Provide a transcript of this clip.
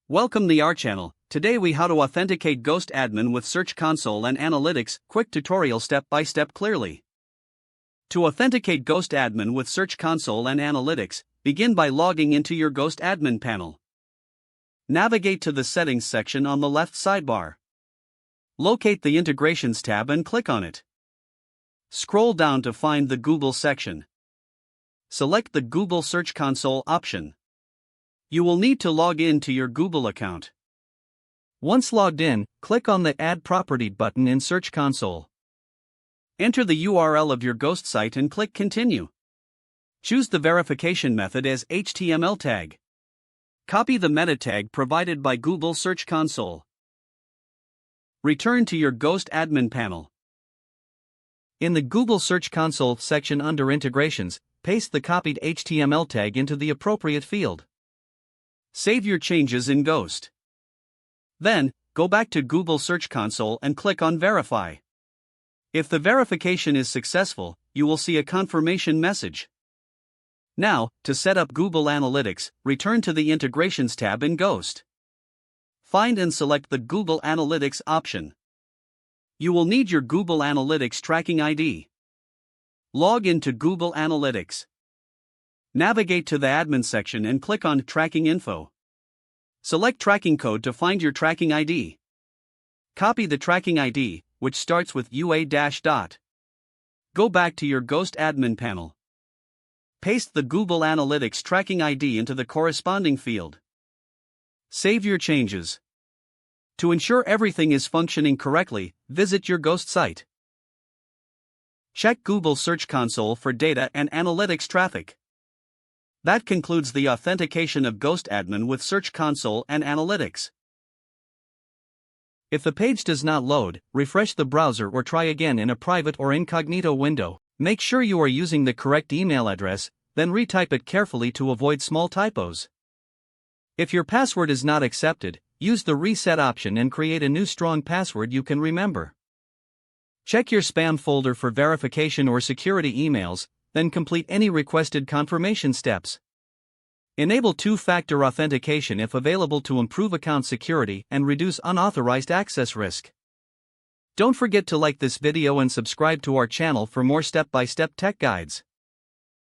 Welcome to our channel. Today we how to authenticate Ghost Admin with Search Console and Analytics, quick tutorial step by step clearly. To authenticate Ghost Admin with Search Console and Analytics, begin by logging into your Ghost Admin panel. Navigate to the Settings section on the left sidebar. Locate the Integrations tab and click on it. Scroll down to find the Google section. Select the Google Search Console option. You will need to log in to your Google account. Once logged in, click on the Add Property button in Search Console. Enter the URL of your Ghost site and click Continue. Choose the verification method as HTML tag. Copy the meta tag provided by Google Search Console. Return to your Ghost Admin panel. In the Google Search Console section under Integrations, paste the copied HTML tag into the appropriate field. Save your changes in Ghost. Then, go back to Google Search Console and click on Verify. If the verification is successful, you will see a confirmation message. Now, to set up Google Analytics, return to the Integrations tab in Ghost. Find and select the Google Analytics option. You will need your Google Analytics tracking ID. Log into Google Analytics. Navigate to the Admin section and click on Tracking Info. Select Tracking Code to find your tracking ID. Copy the tracking ID, which starts with UA-. Go back to your Ghost Admin panel. Paste the Google Analytics tracking ID into the corresponding field. Save your changes. To ensure everything is functioning correctly, visit your Ghost site. Check Google Search Console for data and analytics traffic. That concludes the authentication of Ghost Admin with Search Console and Analytics. If the page does not load, refresh the browser or try again in a private or incognito window. Make sure you are using the correct email address, then retype it carefully to avoid small typos. If your password is not accepted, use the reset option and create a new strong password you can remember. Check your spam folder for verification or security emails, then complete any requested confirmation steps. Enable two-factor authentication if available to improve account security and reduce unauthorized access risk. Don't forget to like this video and subscribe to our channel for more step-by-step tech guides.